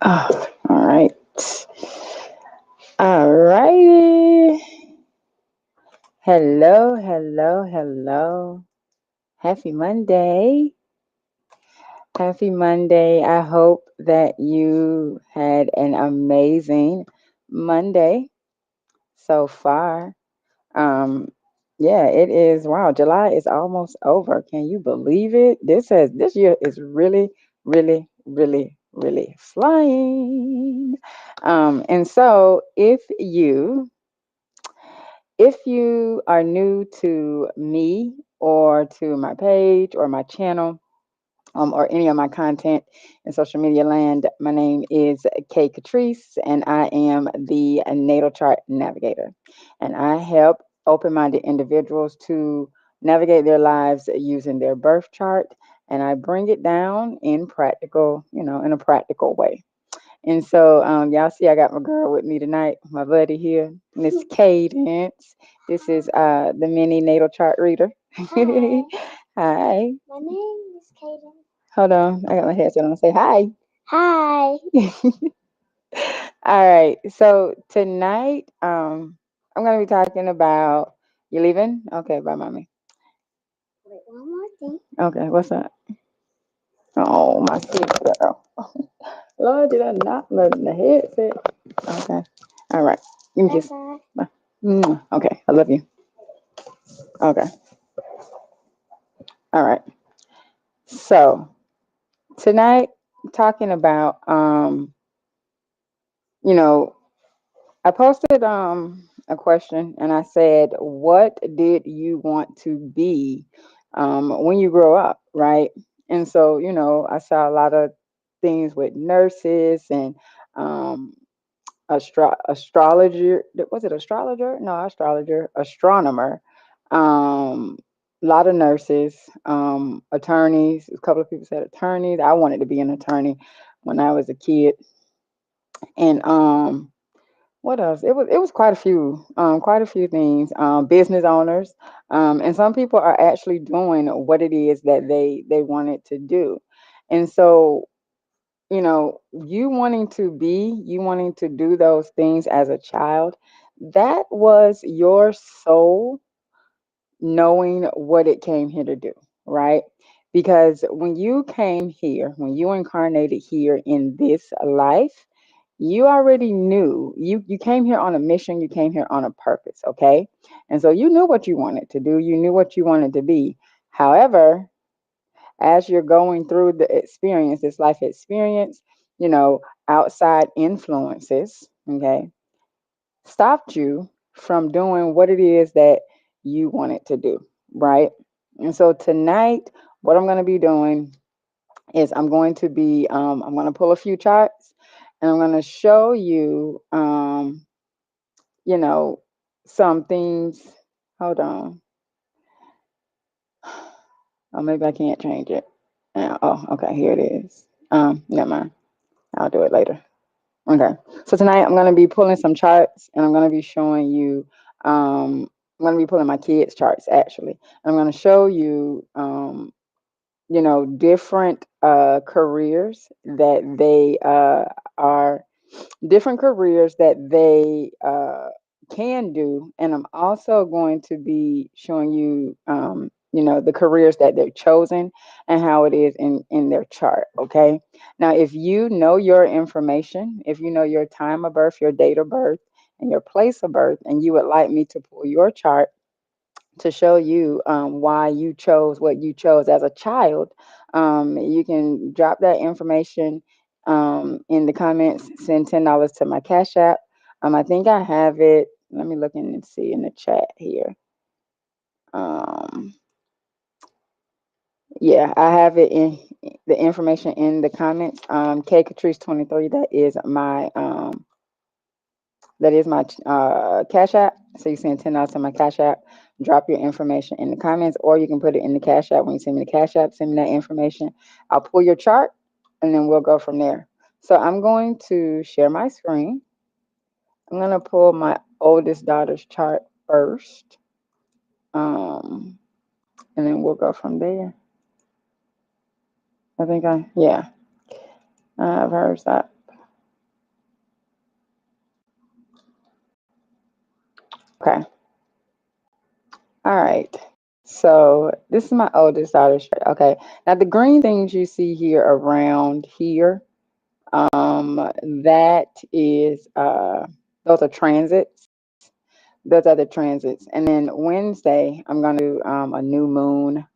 Oh, all right. All righty. Hello, hello, hello. Happy Monday. Happy Monday. I hope that you had an amazing Monday so far. Um, yeah, it is. Wow, July is almost over. Can you believe it? This year is really, really, really, really flying. And so if you are new to me or to my page or my channel, or any of my content in social media land, my name is Katrice, and I am the Natal Chart Navigator. And I help open minded individuals to navigate their lives using their birth chart. And I bring it down in practical, in a practical way. And so, y'all see, I got my girl with me tonight, my buddy here, Miss Cadence. This is the mini natal chart reader. Hi, Hi. my name is Kaden. Hold on, I got my headset on. Say hi. Hi. All right. So tonight, I'm gonna be talking about you leaving. Okay, bye, mommy. Wait, one more thing. Okay, what's up? Oh, my sweet girl. Lord, did I not love the headset? Okay. All right. You can Bye kiss. bye. Bye. Okay, I love you. Okay. All right. So tonight, talking about you know, I posted a question and I said, "What did you want to be when you grow up?" Right? And so, I saw a lot of things with nurses and um, astrologer. Was it astrologer? No, astrologer, astronomer. A lot of nurses, attorneys. A couple of people said attorneys. I wanted to be an attorney when I was a kid, and what else? It was quite a few things. Business owners, and some people are actually doing what it is that they wanted to do, and so you wanting to do those things as a child, that was your soul knowing what it came here to do, right? Because when you came here, when you incarnated here in this life, you already knew you came here on a mission, you came here on a purpose, okay? And so you knew what you wanted to do, you knew what you wanted to be. However, as you're going through the experience, this life experience, you know, outside influences, okay, stopped you from doing what it is that you wanted to do, right? And so tonight, what I'm going to be doing is I'm going to pull a few charts and I'm going to show you, you know, some things. Hold on. Oh, maybe I can't change it. Oh, okay, here it is. Never mind. I'll do it later. Okay. So tonight I'm gonna be pulling some charts and I'm gonna be showing you I'm gonna be pulling my kids' charts actually. I'm gonna show you different careers that they are different careers that they can do, and I'm also going to be showing you, the careers that they've chosen and how it is in their chart. Okay. Now, if you know your information, if you know your time of birth, your date of birth, and your place of birth, and you would like me to pull your chart to show you why you chose what you chose as a child, you can drop that information in the comments. Send $10 to my Cash App. I think I have it. Let me look in and see in the chat here. Um, yeah, I have it in the information in the comments. K Catrice 23. That is my Cash App. So you send $10 to my Cash App. Drop your information in the comments, or you can put it in the Cash App. When you send me the Cash App, send me that information. I'll pull your chart, and then we'll go from there. So I'm going to share my screen. I'm going to pull my oldest daughter's chart first, and then we'll go from there. I think yeah, I have hers up. Okay. All right. So this is my oldest daughter's chart. Okay. Now the green things you see here around here, that is those are transits. Those are the transits. And then Wednesday, I'm gonna do a new moon.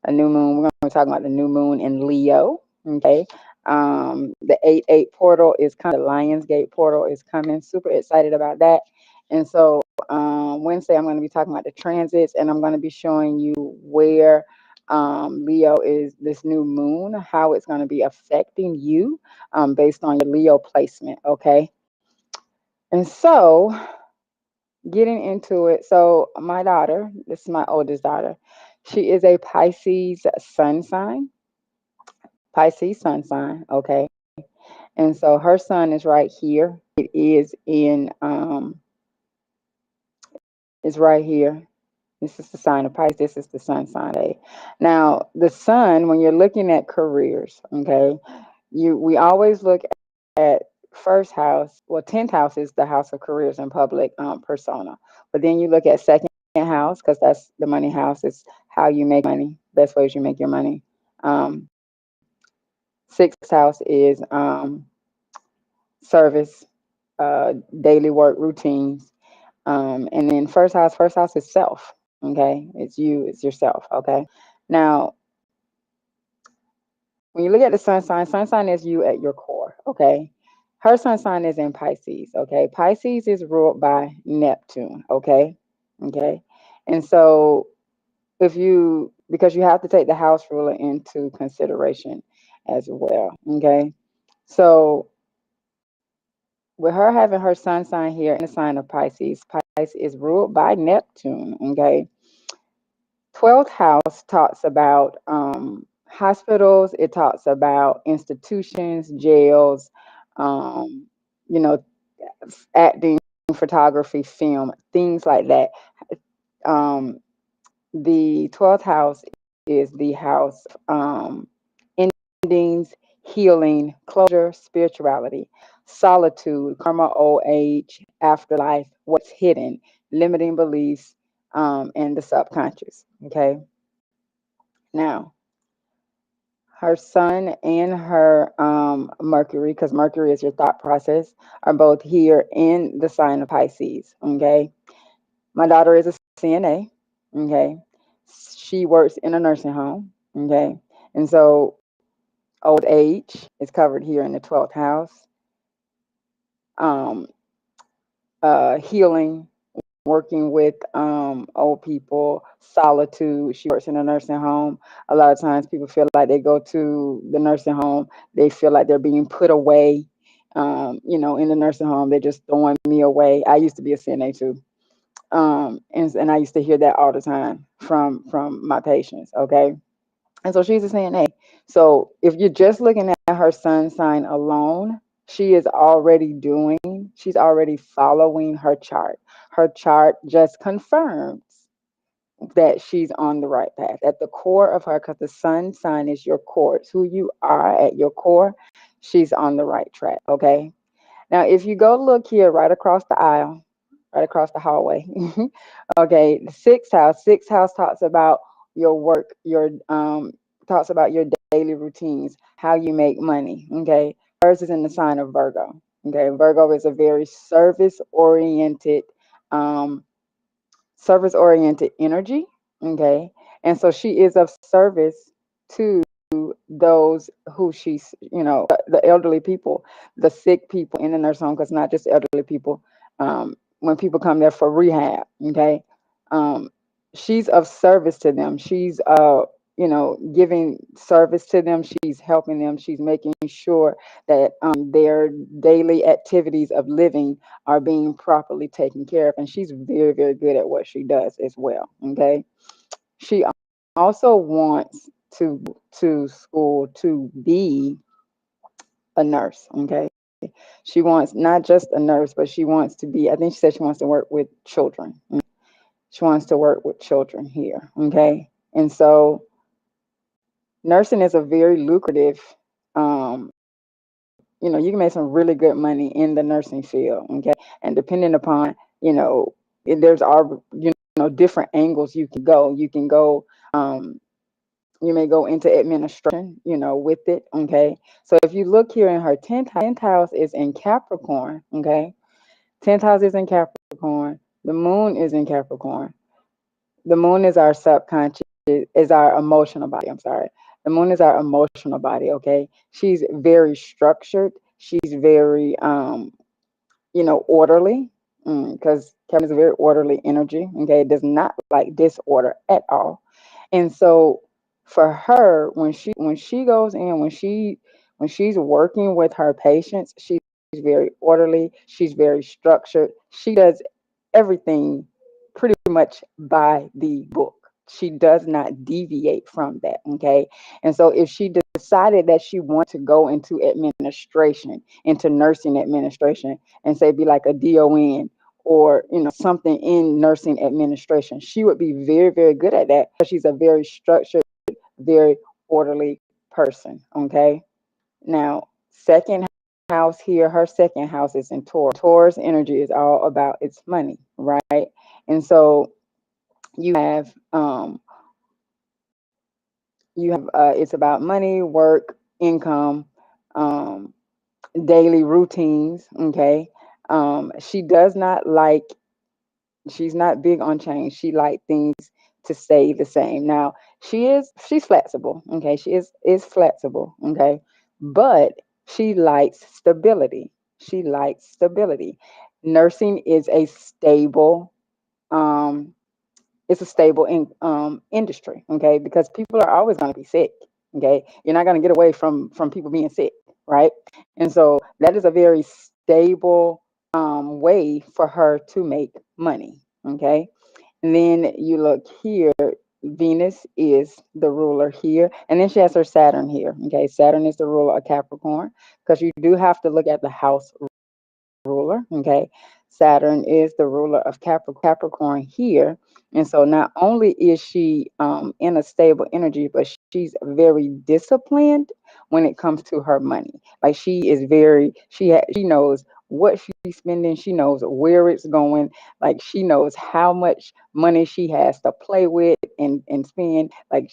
A new moon. We're gonna be talking about the new moon in Leo. Okay. The 8-8 portal is coming, the Lionsgate portal is coming. Super excited about that. And so Wednesday, I'm going to be talking about the transits, and I'm going to be showing you where Leo is this new moon, how it's going to be affecting you based on your Leo placement. Okay. And so getting into it. So my daughter, this is my oldest daughter, she is a Pisces sun sign. Pisces sun sign. Okay. And so her sun is right here. It is right here. This is the sign of Pisces. This is the sun sign. Okay. Now the sun, when you're looking at careers, okay, we always look at first house. Well, 10th house is the house of careers and public persona. But then you look at second house because that's the money house. It's how you make money. Best ways you make your money. Sixth house is service, daily work routines. And then first house is self. Okay. It's you, it's yourself. Okay. Now, when you look at the sun sign is you at your core. Okay. Her sun sign is in Pisces. Okay. Pisces is ruled by Neptune. Okay. Okay. And so because you have to take the house ruler into consideration as well. Okay. So with her having her sun sign here in the sign of Pisces, Pisces is ruled by Neptune. Okay. 12th house talks about hospitals, it talks about institutions, jails, um, you know, acting, photography, film, things like that. Um, the 12th house is the house of endings, healing, closure, spirituality, solitude, karma, old age, afterlife, what's hidden, limiting beliefs, and the subconscious. Okay. Now, her sun and her Mercury, because Mercury is your thought process, are both here in the sign of Pisces. Okay. My daughter is a CNA. Okay. She works in a nursing home. Okay. And so old age is covered here in the 12th house. Um, Healing, working with old people, solitude. She works in a nursing home. A lot of times people feel like they go to the nursing home, they feel like they're being put away. In the nursing home, they're just throwing me away. I used to be a CNA too. And I used to hear that all the time from my patients. Okay. And so she's a CNA. So if you're just looking at her sun sign alone, she's already following her chart. Her chart just confirms that she's on the right path. At the core of her, because the sun sign is your core, it's who you are at your core, she's on the right track. Okay. Now, if you go look here right across the aisle, right across the hallway, okay, the sixth house talks about your work, your talks about your daily routines, how you make money. Okay. Hers is in the sign of Virgo. Okay. Virgo is a very um, service oriented energy. Okay. And so she is of service to those who the elderly people, the sick people in the nursing home, because not just elderly people, when people come there for rehab. Okay. um, she's of service to them. She's giving service to them. She's helping them. She's making sure that their daily activities of living are being properly taken care of, and she's very, very good at what she does as well. Okay. She also wants to school to be a nurse. Okay. She wants not just a nurse, but she wants to be, I think she said she wants to work with children. She wants to work with children here. Okay. And so nursing is a very lucrative, you can make some really good money in the nursing field. Okay. And depending upon, you know, there's all, different angles you can go. You can go, you may go into administration, with it. Okay. So if you look here in her 10th house is in Capricorn. Okay. 10th house is in Capricorn. The moon is in Capricorn. The moon is our subconscious, is our emotional body. I'm sorry. The moon is our emotional body. Okay. She's very structured. She's very, orderly, because Capricorn is a very orderly energy. Okay. It does not like disorder at all. And so for her, when she goes in, when she's working with her patients, she's very orderly, she's very structured. She does everything pretty much by the book. She does not deviate from that. Okay. And so if she decided that she wanted to go into administration, into nursing administration, and say be like a DON, or something in nursing administration, she would be very, very good at that, because she's a very structured, very orderly person. Okay. Now, second house here, her second house is in Taurus. Taurus energy is all about its money, right? And so um it's about money, work, income, um daily routines. Okay. She does not like She's not big on change. She like things to stay the same. Now, she's flexible. Okay. She is flexible. Okay. But she likes stability. She likes stability. Nursing is a stable, um it's a stable industry. Okay. Because people are always going to be sick. Okay. You're not going to get away from people being sick, right? And so that is a very stable way for her to make money. Okay. And then you look here, Venus is the ruler here. And then she has her Saturn here. Okay. Saturn is the ruler of Capricorn, because you do have to look at the house ruler. Okay. Saturn is the ruler of Capricorn here. And so not only is she in a stable energy, but she's very disciplined when it comes to her money. Like she knows what she's spending. She knows where it's going. Like she knows how much money she has to play with and spend. Like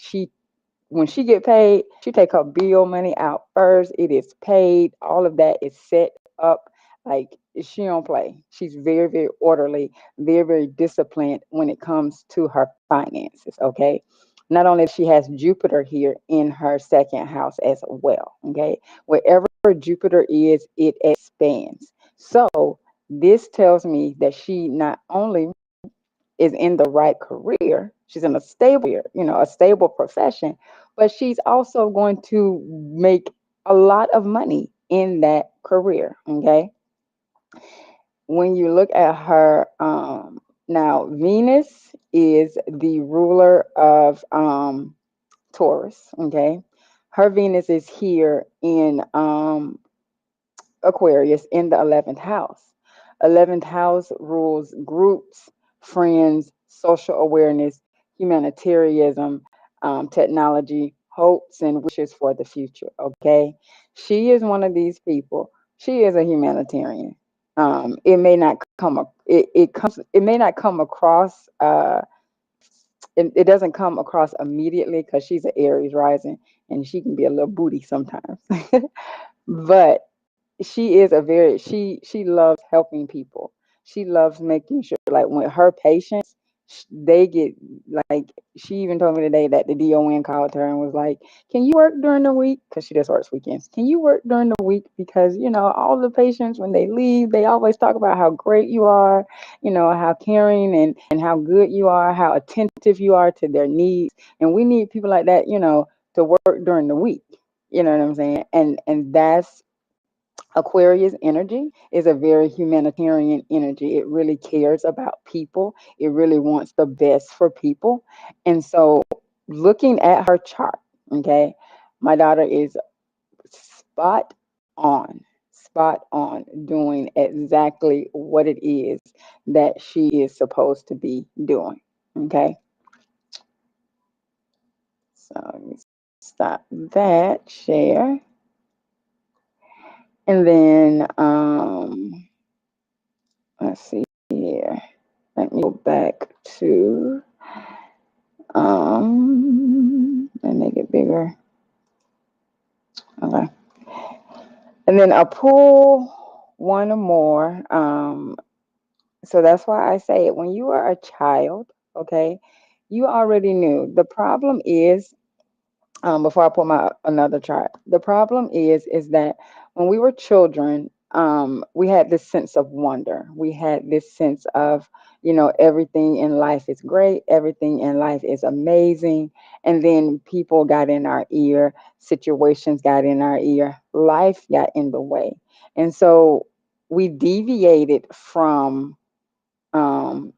when she get paid, she take her bill money out first. It is paid. All of that is set up. Like she don't play. She's very, very orderly, very, very disciplined when it comes to her finances. Okay. Not only she has Jupiter here in her second house as well. Okay. Wherever Jupiter is, it expands. So this tells me that she not only is in the right career, she's in a stable, a stable profession, but she's also going to make a lot of money in that career. Okay. When you look at her, now Venus is the ruler of Taurus. Okay. Her Venus is here in Aquarius in the 11th house. 11th house rules groups, friends, social awareness, humanitarianism, technology, hopes, and wishes for the future. Okay. She is one of these people. She is a humanitarian. It may not it may not come across, it doesn't come across immediately, because she's an Aries rising, and she can be a little booty sometimes. But she loves helping people. She loves making sure, like, when her patients, they get, like, she even told me today that the DON called her and was like, can you work during the week, because she just works weekends? Can you work during the week, because all the patients, when they leave, they always talk about how great you are, how caring and how good you are, how attentive you are to their needs. And we need people like that, to work during the week. You know what I'm saying? And that's Aquarius energy is a very humanitarian energy. It really cares about people. It really wants the best for people. And so, looking at her chart, okay, my daughter is spot spot on doing exactly what it is that she is supposed to be doing. Okay. So let me stop that share. And then let's see here. Let me go to and make it bigger. Okay. And then I'll pull one more. So that's why I say it. When you are a child, okay, you already knew. The problem is, before I pull my another chart, the problem is that when we were children, we had this sense of wonder. We had this sense of, everything in life is great, everything in life is amazing. And then people got in our ear, situations got in our ear, life got in the way. And so we deviated from um,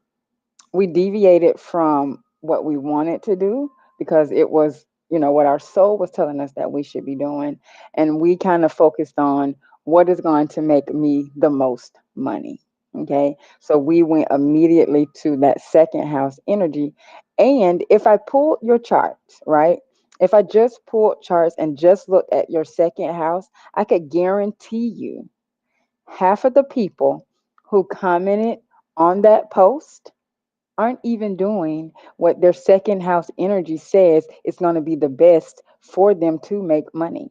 we deviated from what we wanted to do because it was, what our soul was telling us that we should be doing. And we kind of focused on what is going to make me the most money. Okay. So we went immediately to that second house energy. And if I pull your charts, right? If I just pulled charts and just looked at your second house, I could guarantee you half of the people who commented on that post aren't even doing what their second house energy says is going to be the best for them to make money.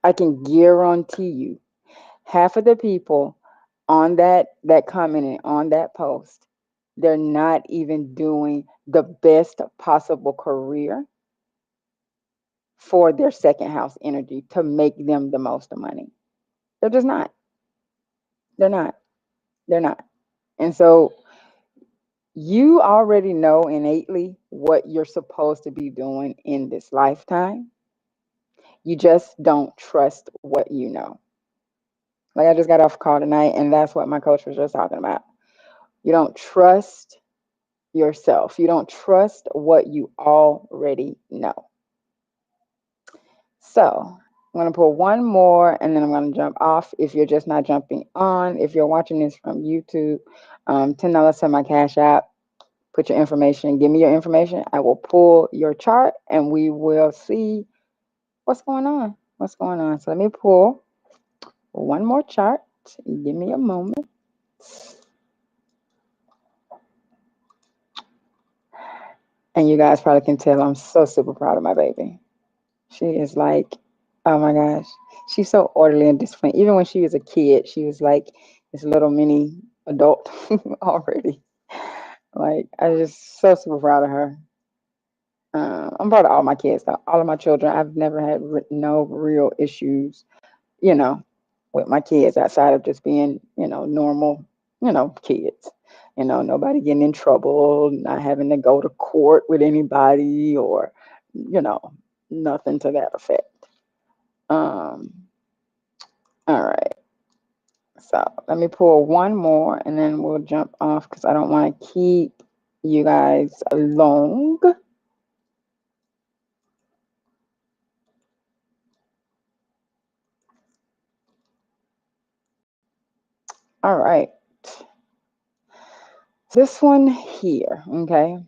I can guarantee you half of the people on that commented on that post, they're not even doing the best possible career for their second house energy to make them the most money. They're just not. They're not. They're not. And so you already know innately what you're supposed to be doing in this lifetime. You just don't trust what you know. Like I just got off call tonight, and that's what my coach was just talking about. You don't trust yourself. You don't trust what you already know. So I'm going to pull one more and then I'm going to jump off. If you're just not jumping on, if you're watching this from YouTube, $10 to my Cash App. Put your information, give me your information. I will pull your chart and we will see what's going on. What's going on? So let me pull one more chart. Give me a moment. And you guys probably can tell I'm so super proud of my baby. She is like, oh my gosh, she's so orderly and disciplined. Even when she was a kid, she was like this little mini adult already. Like, I was just so super proud of her. I'm proud of all my kids, though. All of my children. I've never had no real issues, you know, with my kids outside of just being, normal, kids. Nobody getting in trouble, not having to go to court with anybody or, you know, nothing to that effect. Um, all right. So let me pull one more and then we'll jump off because I don't want to keep you guys long. All right. This one here, okay?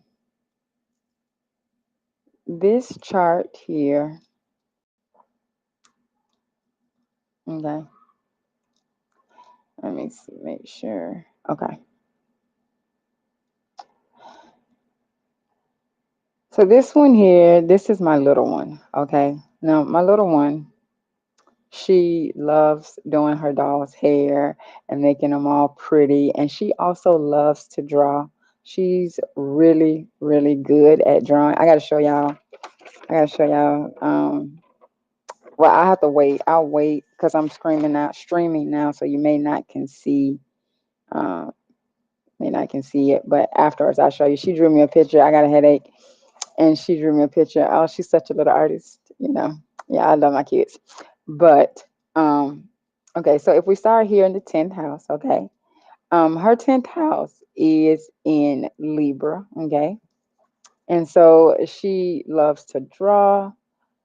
This chart here, okay? Let me see, make sure. Okay. So this one here, this is my little one, okay? Now, my little one, she loves doing her doll's hair and making them all pretty, and she also loves to draw. She's really, really good at drawing. I gotta show y'all. I gotta show y'all. Well, I have to wait. I'll wait because I'm streaming now, so you um, may not can see it. But afterwards, I'll show you. She drew me a picture. I got a headache, and she drew me a picture. Oh, she's such a little artist. Yeah, I love my kids. But okay, so if we start here in the 10th house, okay, her 10th house is in Libra, okay, and so she loves to draw.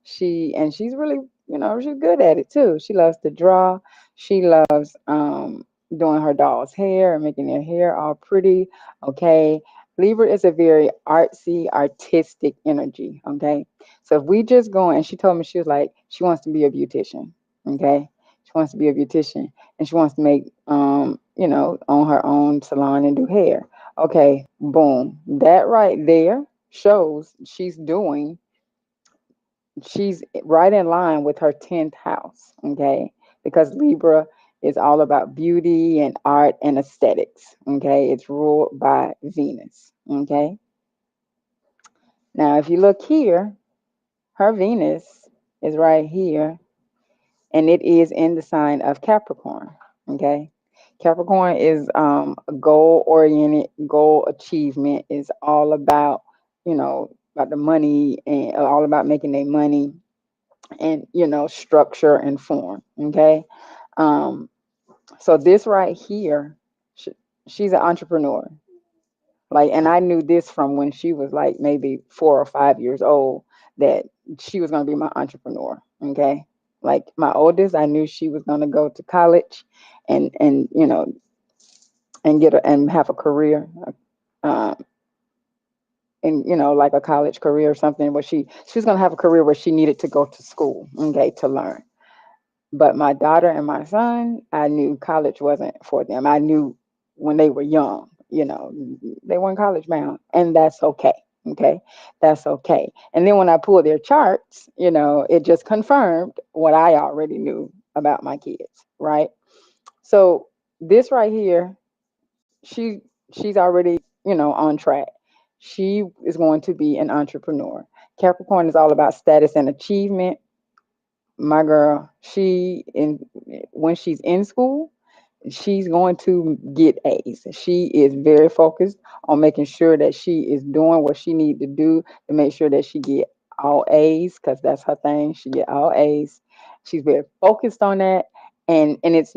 She's really, she's good at it too. She loves to draw. She loves doing her doll's hair and making their hair all pretty. Okay. Libra is a very artsy, artistic energy. Okay. So if we just go and she told me she was like, she wants to be a beautician. Okay. She wants to be a beautician and she wants to make own her own salon and do hair. Okay, boom. That right there shows she's right in line with her 10th house, okay? Because Libra is all about beauty and art and aesthetics, okay? It's ruled by Venus, okay? Now, if you look here, her Venus is right here, and it is in the sign of Capricorn, okay? Capricorn is goal oriented, goal achievement is all about, about the money and all about making their money and structure and form, okay. um so this right here, sh she's an entrepreneur, like, and I knew this from when she was like maybe 4 or 5 years old, that she was going to be my entrepreneur, okay. Like my oldest, I knew she was going to go to college and and get and have a career, uh, in like a college career or something, where she was going to have a career where she needed to go to school, okay, to learn. But my daughter and my son, I knew college wasn't for them. I knew when they were young, they weren't college bound, and that's okay. Okay, that's okay. And then when I pulled their charts, it just confirmed what I already knew about my kids, right? So this right here, she she's already, on track. She is going to be an entrepreneur. Capricorn is all about status and achievement. My girl, she in when she's in school, she's going to get A's. She is very focused on making sure that she is doing what she need to do to make sure that she get all A's, because that's her thing. She get all A's. She's very focused on that, and it's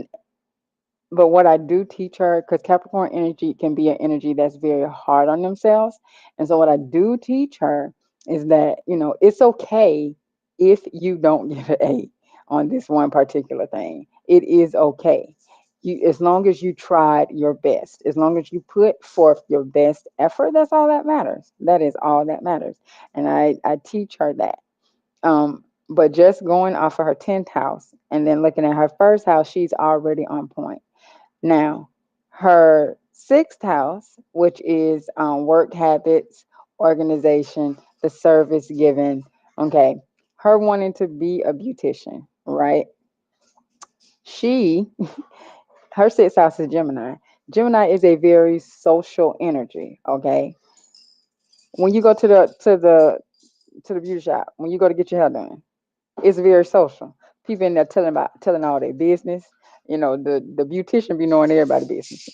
but what I do teach her, because Capricorn energy can be an energy that's very hard on themselves. And so what I do teach her is that, it's okay if you don't get an A on this one particular thing. It is okay. As long as you tried your best, as long as you put forth your best effort, that's all that matters. That is all that matters. And I teach her that. But just going off of her 10th house and then looking at her first house, she's already on point. Now, her sixth house, which is work habits, organization, the service given, okay, her wanting to be a beautician, right? She, her sixth house is Gemini. Gemini is a very social energy, okay? When you go to the beauty shop, when you go to get your hair done, it's very social. People in there telling all their business. The beautician be knowing everybody's business.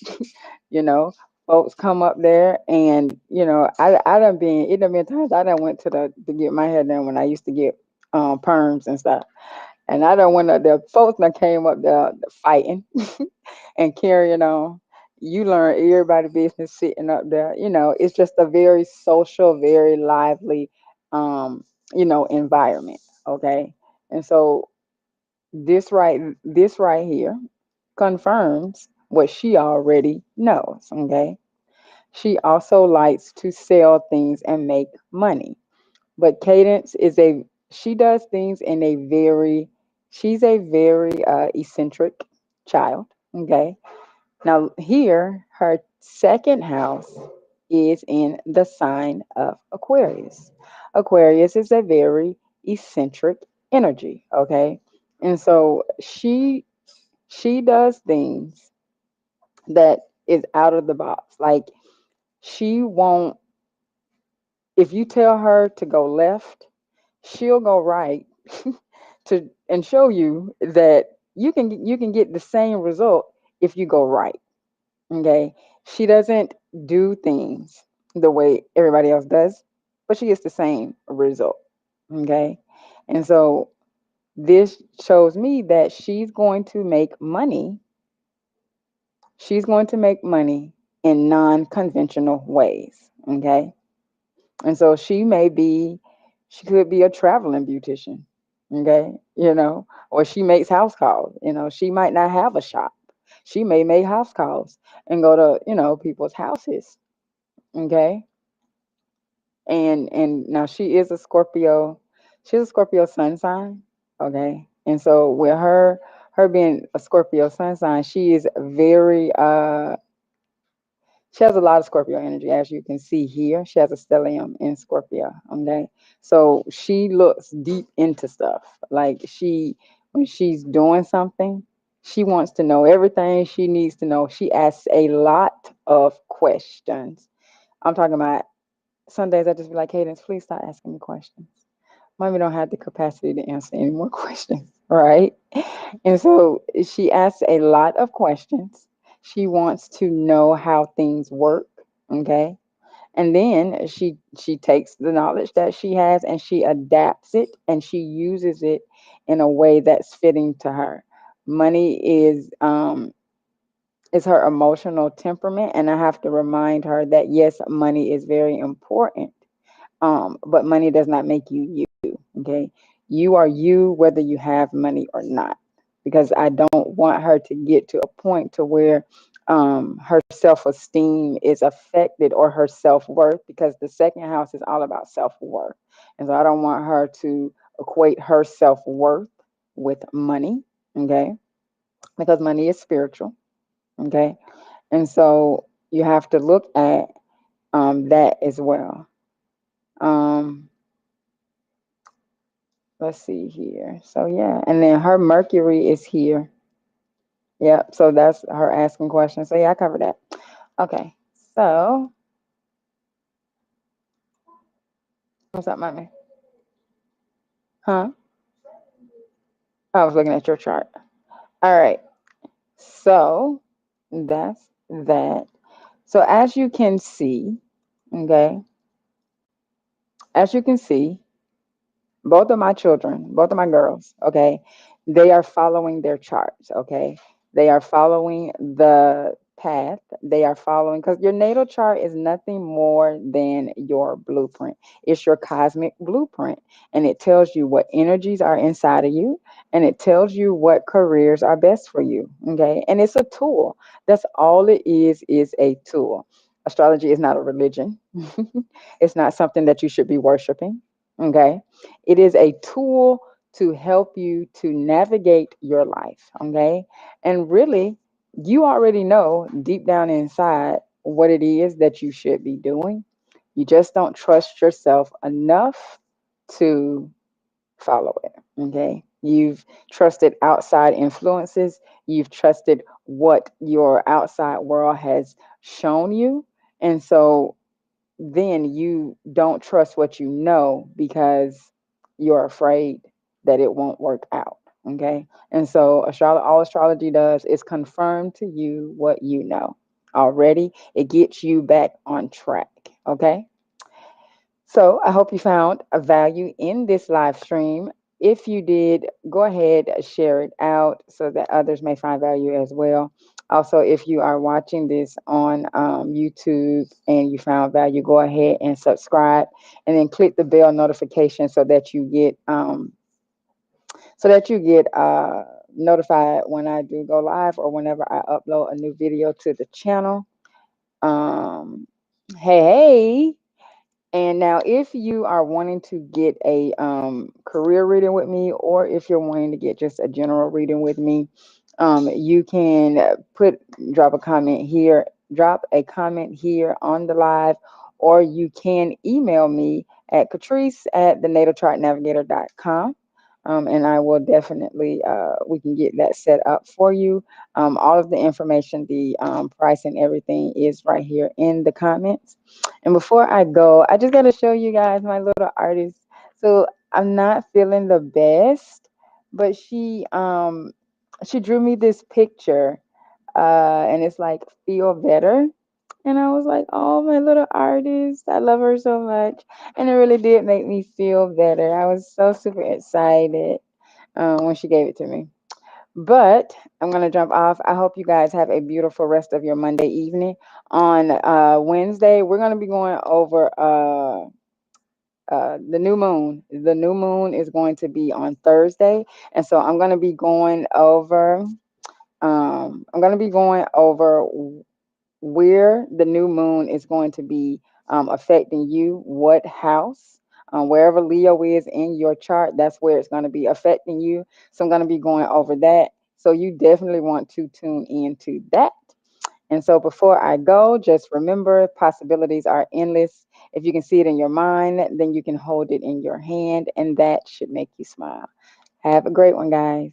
you know, Folks come up there, and I done been it done been times I done went to get my hair done when I used to get perms and stuff. And I done went up there, folks that came up there fighting and carrying on. You learn everybody business sitting up there. It's just a very social, very lively environment. Okay. And so this right here confirms what she already knows. Okay. She also likes to sell things and make money. But Cadence is a she does things in a very she's a very eccentric child. Okay. Now here her second house is in the sign of Aquarius. Aquarius is a very eccentric energy. Okay. And so she does things that is out of the box. Like, she won't if you tell her to go left, she'll go right to and show you that you can get the same result if you go right. Okay. She doesn't do things the way everybody else does, but she gets the same result. Okay. And so this shows me that she's going to make money in non-conventional ways. Okay. And so she could be a traveling beautician. Okay. Or she makes house calls. She might not have a shop. She may make house calls and go to, people's houses. Okay. And now she is a Scorpio. She's a Scorpio sun sign. Okay. And so with her being a Scorpio sun sign, she is very She has a lot of Scorpio energy, as you can see here. She has a stellium in Scorpio. Okay, so she looks deep into stuff. Like when she's doing something, she wants to know everything she needs to know. She asks a lot of questions. I'm talking about some days I just be like, Cadence, please stop asking me questions. Mommy don't have the capacity to answer any more questions, right? And so she asks a lot of questions. She wants to know how things work, okay? And then she takes the knowledge that she has and she adapts it and she uses it in a way that's fitting to her. Money is her emotional temperament, and I have to remind her that yes, money is very important, but money does not make you you. Okay, you are you whether you have money or not. Because I don't want her to get to a point to where her self-esteem is affected or her self-worth, because the second house is all about self-worth, and so I don't want her to equate her self-worth with money. Okay, because money is spiritual. Okay, and so you have to look at that as well. Um, let's see here. So yeah, and then her Mercury is here. Yep. So that's her asking questions. So yeah, I covered that. Okay. So what's up, mommy? Huh? I was looking at your chart. All right. So that's that. So as you can see, okay, as you can see, both of my children, both of my girls, okay, they are following their charts, okay? They are following the path. They are following, because your natal chart is nothing more than your blueprint. It's your cosmic blueprint. And it tells you what energies are inside of you, and it tells you what careers are best for you, okay? And it's a tool. That's all it is a tool. Astrology is not a religion. It's not something that you should be worshiping, okay? It is a tool to help you to navigate your life. Okay. And really, you already know deep down inside what it is that you should be doing. You just don't trust yourself enough to follow it. Okay. You've trusted outside influences, you've trusted what your outside world has shown you. And so then you don't trust what you know because you're afraid that it won't work out. Okay. And so all astrology does is confirm to you what you know already. It gets you back on track. Okay. So I hope you found a value in this live stream. If you did, go ahead, share it out so that others may find value as well. Also, if you are watching this on YouTube and you found value, go ahead and subscribe, and then click the bell notification so that you get notified when I do go live or whenever I upload a new video to the channel. Um, hey. And now, if you are wanting to get a career reading with me, or if you're wanting to get just a general reading with me, you can drop a comment here, on the live, or you can email me at Katrice at thenatalchartnavigator.com. And I will definitely, we can get that set up for you. All of the information, the price and everything is right here in the comments. And before I go, I just got to show you guys my little artist. So I'm not feeling the best, but she drew me this picture, and it's like feel better. And I was like, oh, my little artist, I love her so much. And it really did make me feel better. I was so super excited when she gave it to me. But I'm going to jump off. I hope you guys have a beautiful rest of your Monday evening. On Wednesday, we're going to be going over the new moon. The new moon is going to be on Thursday. And so I'm going to be going over. I'm going to be going over where the new moon is going to be affecting you, what house, wherever Leo is in your chart, that's where it's going to be affecting you. So I'm going to be going over that. So you definitely want to tune into that. And so before I go, just remember possibilities are endless. If you can see it in your mind, then you can hold it in your hand, and that should make you smile. Have a great one, guys.